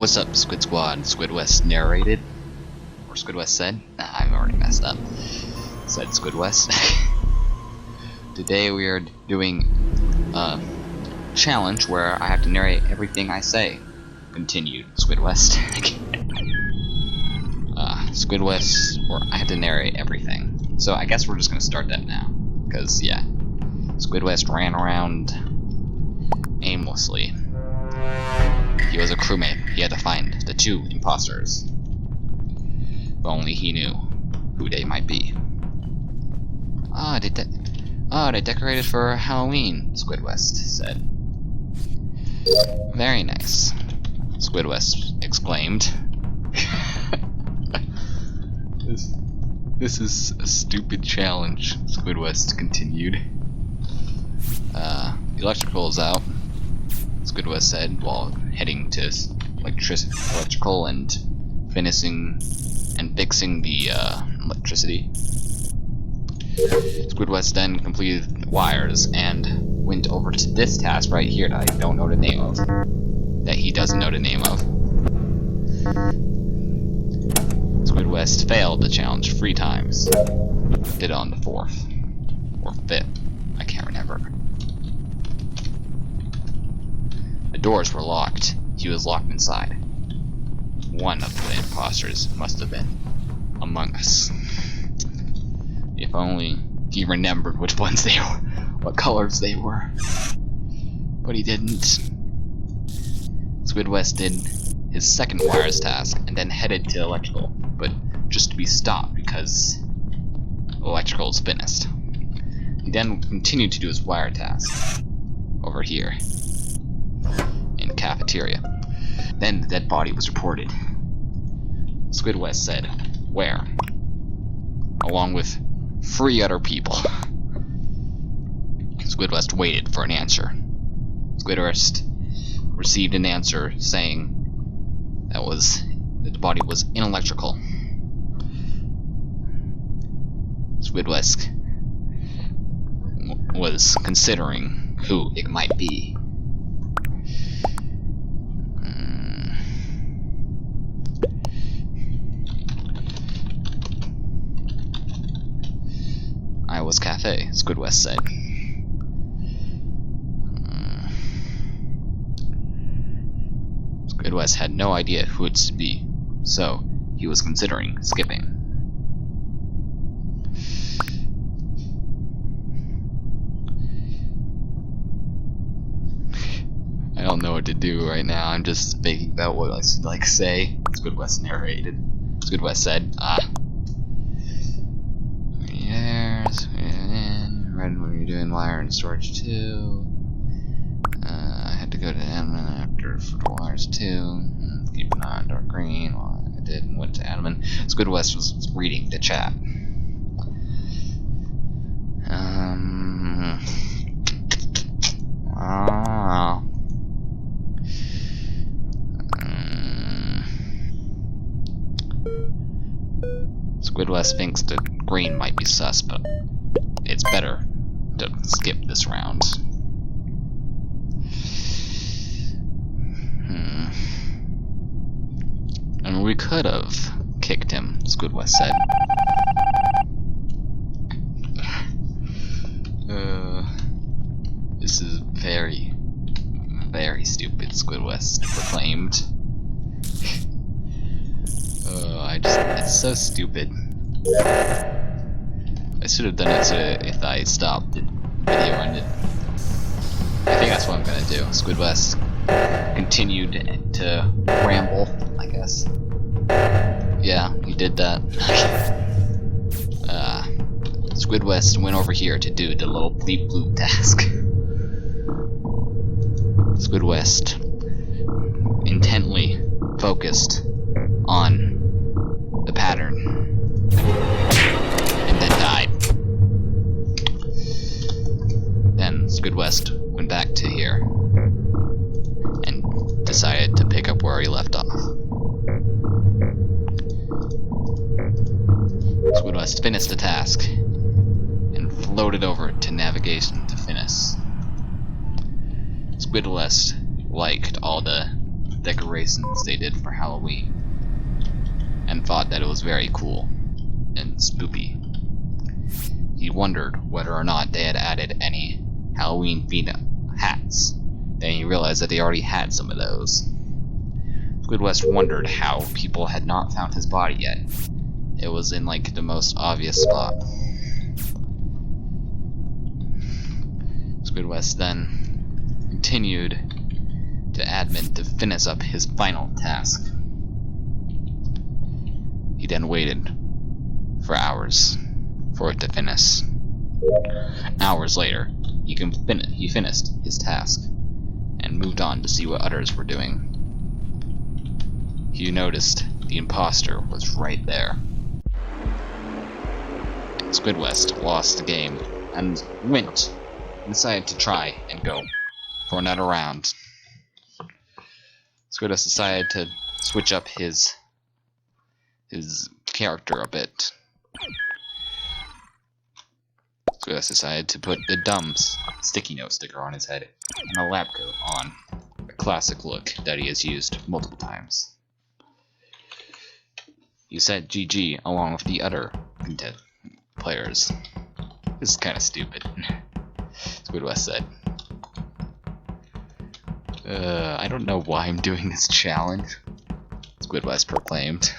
What's up, Squid Squad? Squid-West narrated, or Squid-West said. Nah, I've already messed up. Said Squid-West. Today we are doing a challenge where I have to narrate everything I say. Continued, Squid-West. Squid-West, or I have to narrate everything. So I guess we're just gonna start that now, because yeah, Squid-West ran around aimlessly. He was a crewmate. He had to find the two imposters. If only he knew who they might be. They decorated for Halloween, Squid-West said. Very nice, Squid-West exclaimed. This is a stupid challenge, Squid-West continued. The electrical is out, Squid-West said, while heading to electrical and fixing the electricity. Squid-West then completed the wires and went over to this task right here that I don't know the name of. That he doesn't know the name of. Squid-West failed the challenge 3 times. Did it on the 4th. Or 5th. I can't remember. The doors were locked. He was locked inside. One of the imposters must have been among us. If only he remembered which ones they were, what colors they were. But he didn't. Squid-West did his second wires task and then headed to electrical, but just to be stopped because electrical is finished. He then continued to do his wire task over here in cafeteria. Then the dead body was reported. Squid-West said, "Where?" along with 3 other people. Squid-West waited for an answer. Squid-West received an answer saying that the body was in electrical. Squid-West was considering who it might be. Iowa's Cafe, Squid-West said. Squid-West had no idea who it should be, so he was considering skipping. I don't know what to do right now. I'm just thinking about what I should say. Squid-West narrated. Squid-West said, Right when you're doing wire and storage too. I had to go to admin after for the wires too. Keep an eye on dark green while I did and went to admin. Squid-West was reading the chat. Squid-West thinks that green might be sus, but it's better to skip this round. And we could have kicked him, Squid-West said. This is very, very stupid, Squid-West proclaimed. It's so stupid. I should have done it if I stopped the video ended. I think that's what I'm gonna do. Squid-West continued to ramble, I guess. Yeah, he did that. Squid-West went over here to do the little bleep bloop task. Squid-West intently focused on the pattern and then died. Then Squid-West went back to here and decided to pick up where he left off. Squid-West finished the task and floated over to navigation to finish. Squid-West liked all the decorations they did for Halloween, and thought that it was very cool and spoopy. He wondered whether or not they had added any Halloween-themed hats. Then he realized that they already had some of those. Squid-West wondered how people had not found his body yet. It was in, like, the most obvious spot. Squid-West then continued to admin to finish up his final task. He then waited for hours for it to finish. Hours later, he finished his task and moved on to see what others were doing. He noticed the imposter was right there. Squid-West lost the game and decided to try and go for another round. Squid-West decided to switch up his character a bit. Squid-West decided to put the dumb sticky note sticker on his head and a lab coat on, a classic look that he has used multiple times. He said GG along with the other players. This is kind of stupid, Squid-West said. I don't know why I'm doing this challenge, Squid-West proclaimed.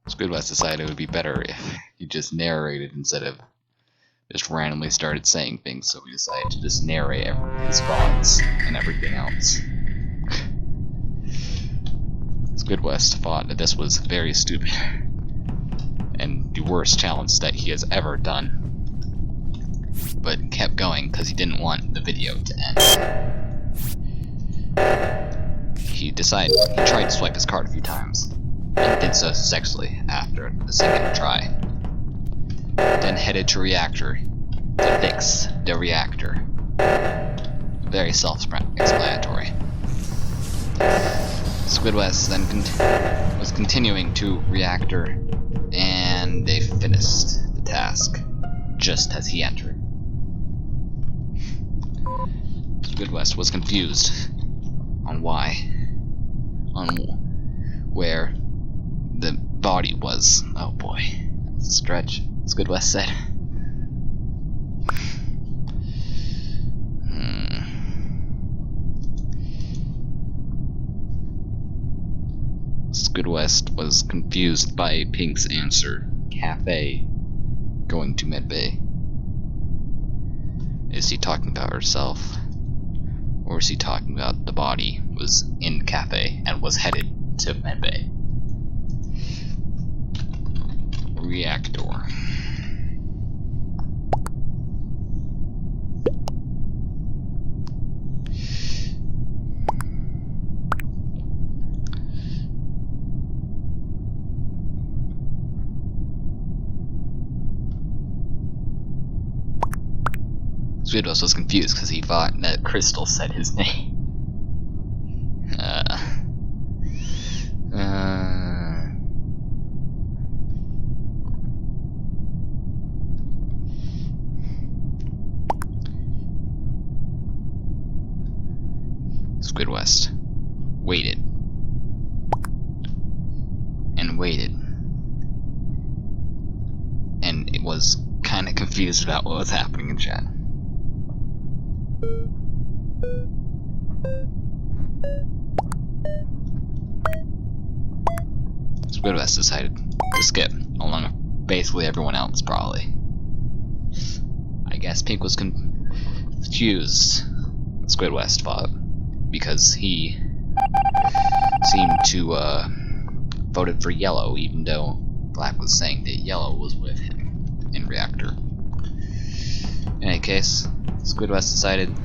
Squid-West decided it would be better if he just narrated instead of just randomly started saying things, so we decided to just narrate his thoughts and everything else. Squid-West thought that this was very stupid and the worst challenge that he has ever done, but kept going because he didn't want the video to end. He tried to swipe his card a few times, and did so successfully after the second try. Then headed to reactor to fix the reactor. Very self-explanatory. Squid-West then was continuing to reactor, and they finished the task just as he entered. Squid-West was confused on where the body was. Oh boy, that's a stretch, Squid-West said. Squid-West was confused by Pink's answer, cafe, going to medbay. Is he talking about herself? Or is he talking about the body was in cafe and was headed to medbay? Reactor. Squid-West was confused because he thought that Crystal said his name. Squid-West waited and waited, and it was kind of confused about what was happening in chat. Squid-West decided to skip, along with basically everyone else, probably. I guess Pink was confused, Squid-West thought, because he seemed to voted for Yellow, even though Black was saying that Yellow was with him in reactor. In any case, Squid-West decided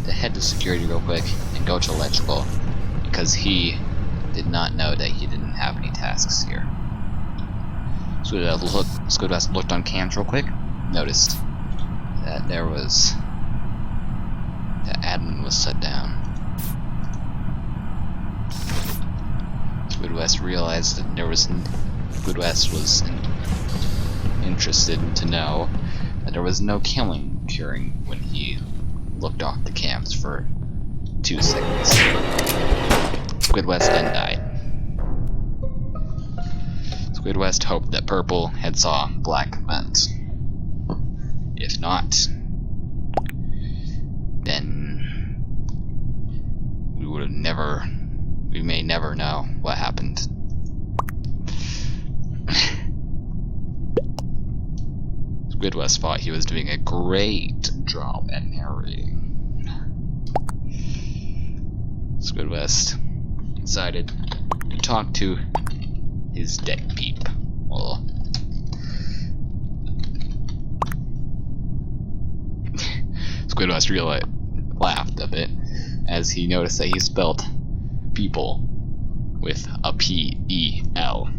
to head to security real quick and go to electrical, because he did not know that he didn't have any tasks here. Squid-West looked on cams real quick, noticed that the admin was shut down. Squid-West realized that Squid-West was interested to know that there was no killing occurring when he looked off the cams for 2 seconds. Squid-West then died. Squid-West hoped that Purple had saw Black vent. If not, then we may never know what happened. Squid-West thought he was doing a great job at narrating. Squid-West decided to talk to his dead peep. Well, Squid-West really laughed a bit as he noticed that he spelled people with a P-E-L.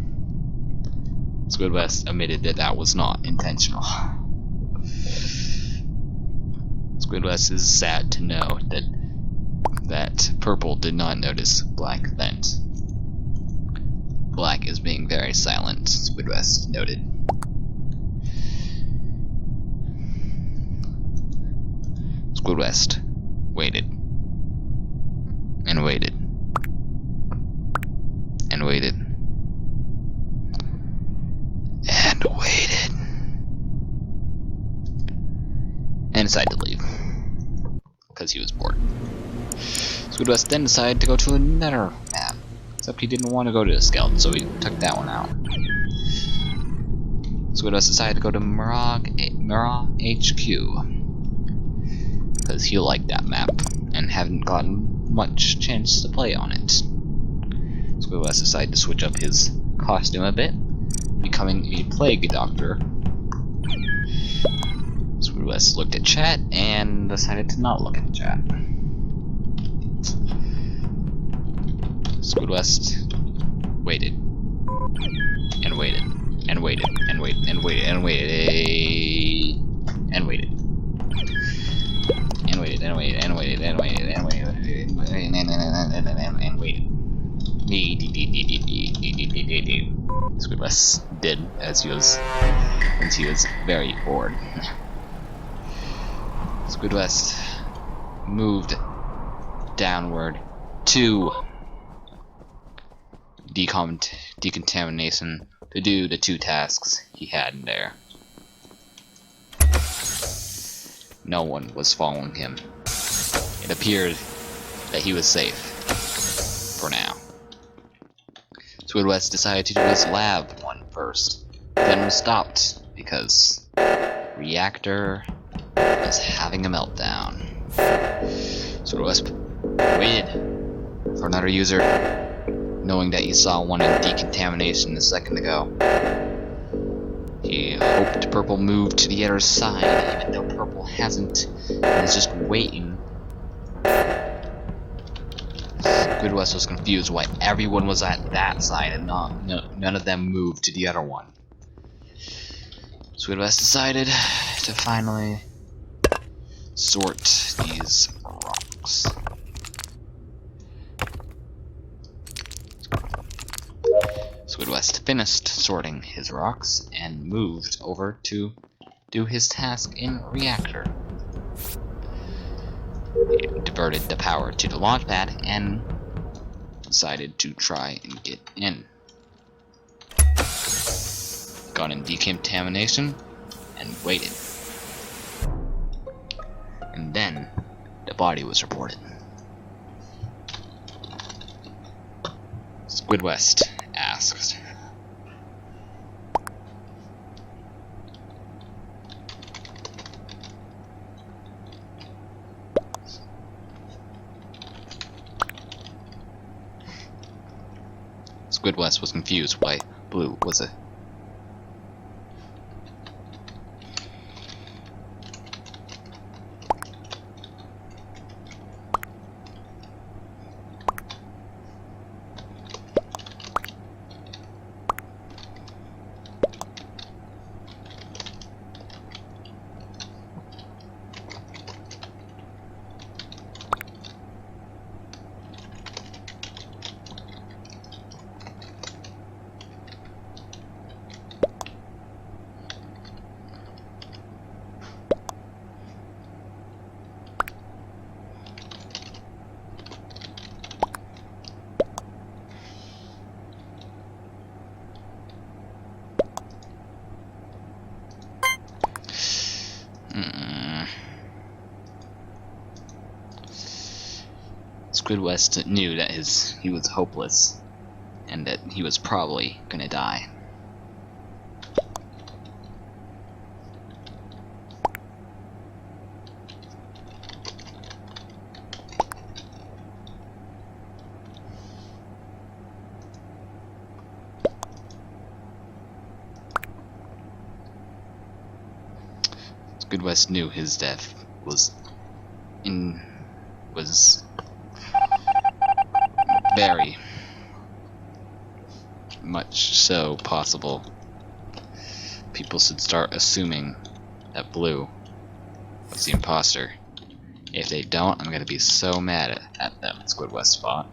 Squid-West admitted that that was not intentional. Squid-West is sad to know that Purple did not notice Black vent. Black is being very silent, Squid-West noted. Squid-West waited. And waited. And waited. And waited. And decided to leave. Because he was bored. Squid-West then decided to go to another map. Except he didn't want to go to the Skeleton, so he took that one out. Squid-West decided to go to Mirage HQ. Because he liked that map, and hadn't gotten much chance to play on it. Squid-West decided to switch up his costume a bit, becoming a plague doctor. Squid-West looked at chat, and decided to not look at the chat. Squid-West waited. And waited. And waited. And waited. And waited. And waited. And waited. And waited. And waited. And waited. And waited. And waited. And waited. Squid-West did as he was very bored. Squid-West moved downward to decontamination to do the 2 tasks he had in there. No one was following him. It appeared that he was safe. For now. Squid-West decided to do his lab one first, then was stopped because Reactor was having a meltdown. Squid-West waited for another user, knowing that he saw one in decontamination a second ago. He hoped Purple moved to the other side, even though Purple hasn't, and is just waiting. Squid-West was confused why everyone was at that side and none of them moved to the other one. Squid-West decided to finally sort these rocks. Squid-West finished sorting his rocks and moved over to do his task in Reactor. He diverted the power to the launch pad and decided to try and get in. Got in decontamination and waited. And then the body was reported. Squid-West asked, Squid-West was confused why blue was a Squid-West knew that he was hopeless, and that he was probably gonna die. Squid-West knew his death was very much so possible. People should start assuming that Blue was the imposter. If they don't, I'm gonna be so mad at them. Squid-West thought.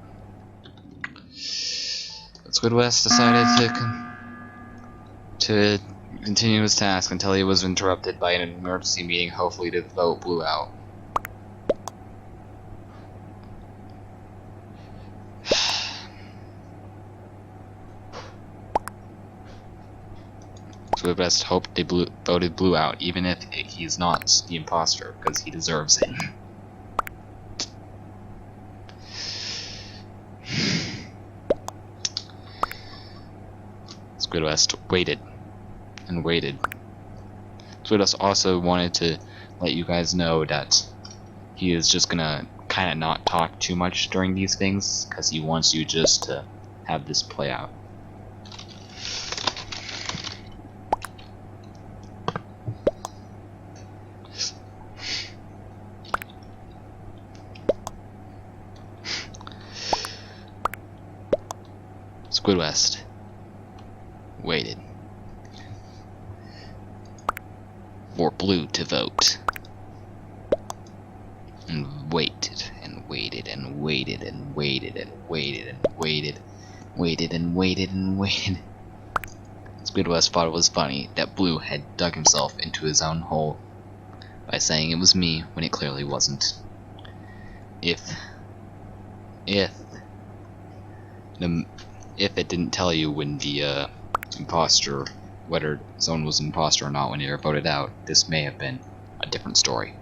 But Squid-West decided to continue his task until he was interrupted by an emergency meeting, hopefully to vote Blue out. Squid-West hoped they voted Blue out, even if he's not the imposter, because he deserves it. Squid-West waited and waited. Squid-West also wanted to let you guys know that he is just gonna kind of not talk too much during these things, because he wants you just to have this play out. Squid-West waited for Blue to vote, and waited and waited and waited and waited and waited and waited, and waited and waited. Squid-West thought it was funny that Blue had dug himself into his own hole by saying it was me when it clearly wasn't. If it didn't tell you when the imposter, whether someone was an imposter or not when they were voted out, this may have been a different story.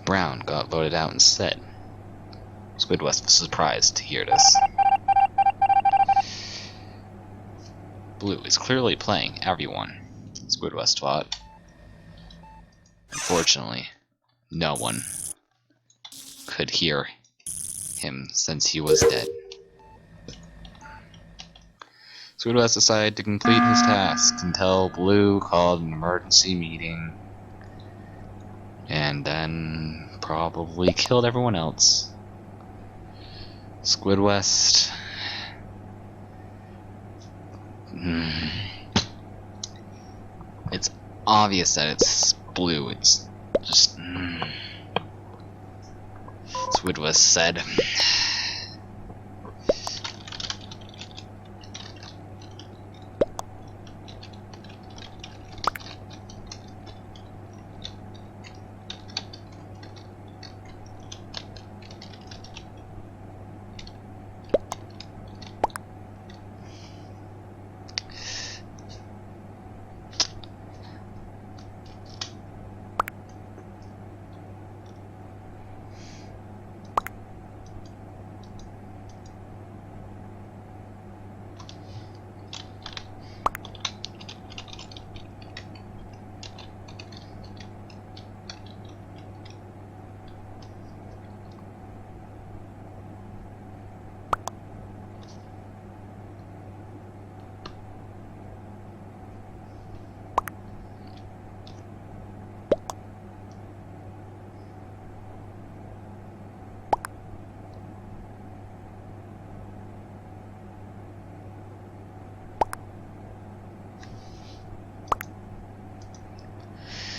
Brown got voted out instead. Squid-West was surprised to hear this. Blue is clearly playing everyone, Squid-West thought. Unfortunately, no one could hear him since he was dead. Squid-West decided to complete his tasks until Blue called an emergency meeting and then probably killed everyone else. Squid-West it's obvious that it's Blue. It's just Squid-West said.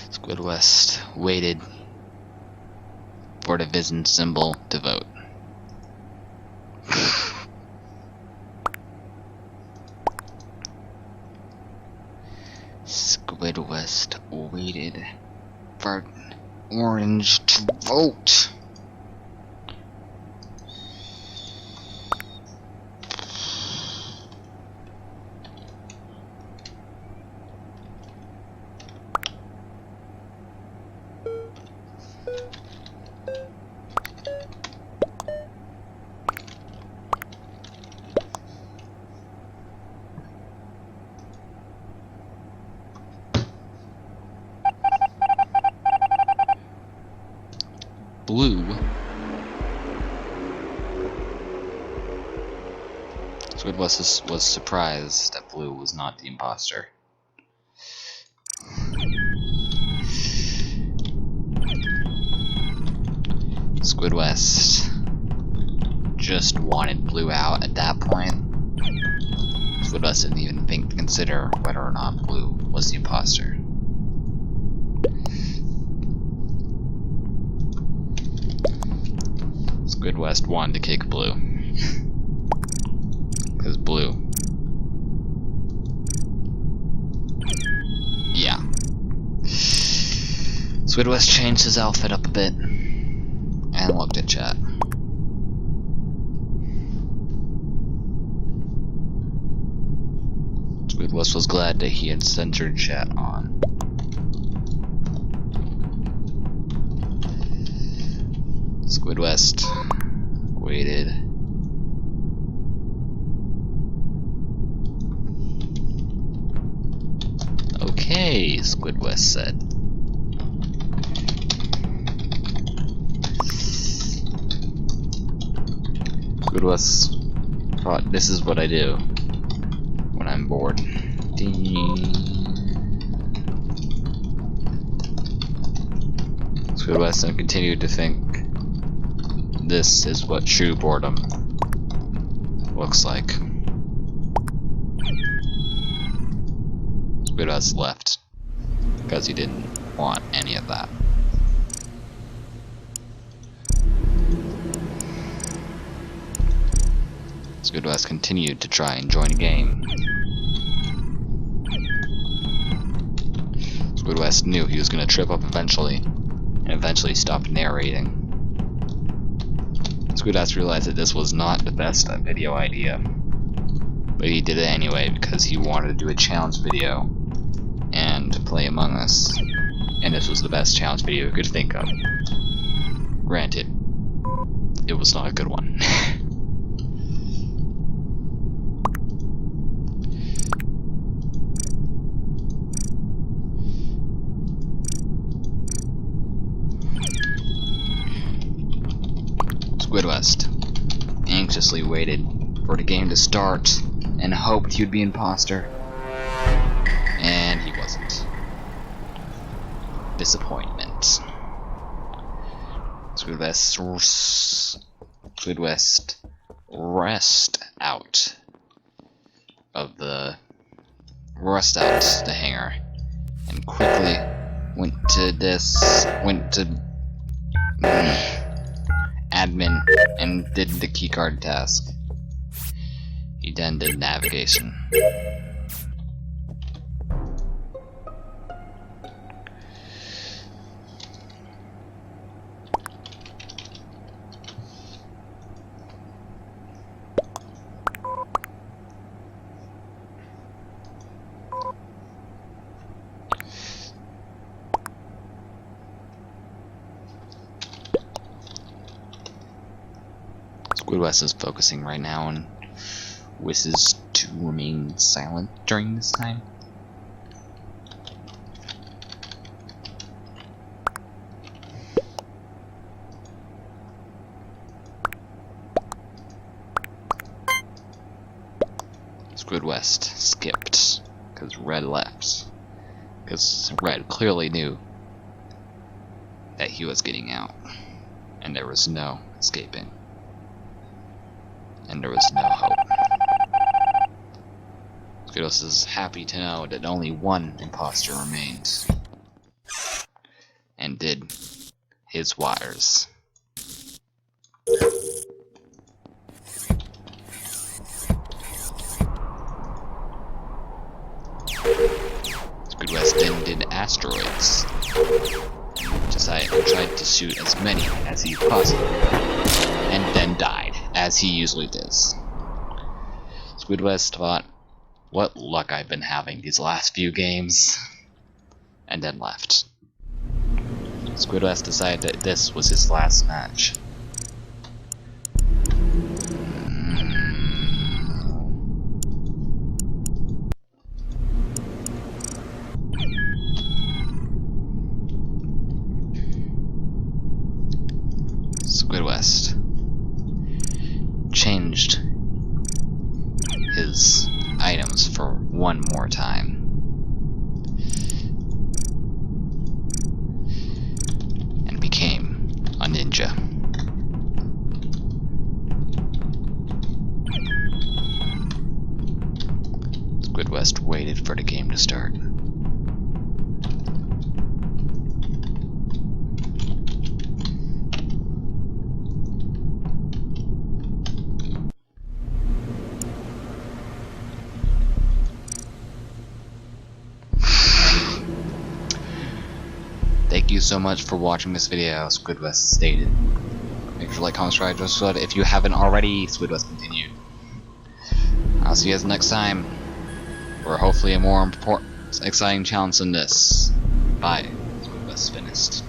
Squid-West waited for the vision symbol to vote. Squid-West waited for orange to vote. Blue. Squid-West was surprised that Blue was not the imposter. Squid-West just wanted Blue out at that point. Squid-West didn't even consider whether or not Blue was the imposter. Squid-West wanted to kick Blue. Because Blue. Yeah. Squid-West changed his outfit up a bit. And looked at chat. Squid-West was glad that he had censored chat on. Squid-West waited. Okay, Squid-West said. Squid-West thought, this is what I do when I'm bored. Squid-West continued to think this is what true boredom looks like. Squid-West left because he didn't want any of that. Squid-West continued to try and join a game. Squid-West knew he was going to trip up eventually, and eventually stop narrating. Squid-West realized that this was not the best video idea, but he did it anyway because he wanted to do a challenge video and play Among Us, and this was the best challenge video he could think of. Granted, it was not a good one. Squid-West anxiously waited for the game to start and hoped he would be imposter. And he wasn't. Disappointment. Squid-West rushed out the hangar and quickly went to admin and did the keycard task. He then did navigation. Squid-West is focusing right now and wishes to remain silent during this time. Squid-West skipped because Red left, because Red clearly knew that he was getting out and there was no escaping. And there was no hope. Squid-West is happy to know that only one imposter remained. And did his wires. Squid-West then did asteroids. Tried to shoot as many as he possibly could. And then died, as he usually does. Squid-West thought, what luck I've been having these last few games, and then left. Squid-West decided that this was his last match. for one more time. And became a ninja. Squid-West waited for the game to start. Thank you so much for watching this video, Squid-West stated. Make sure to like, comment, subscribe, if you haven't already. Squid-West continued. I'll see you guys next time, for hopefully a more important, exciting challenge than this. Bye. Squid-West finished.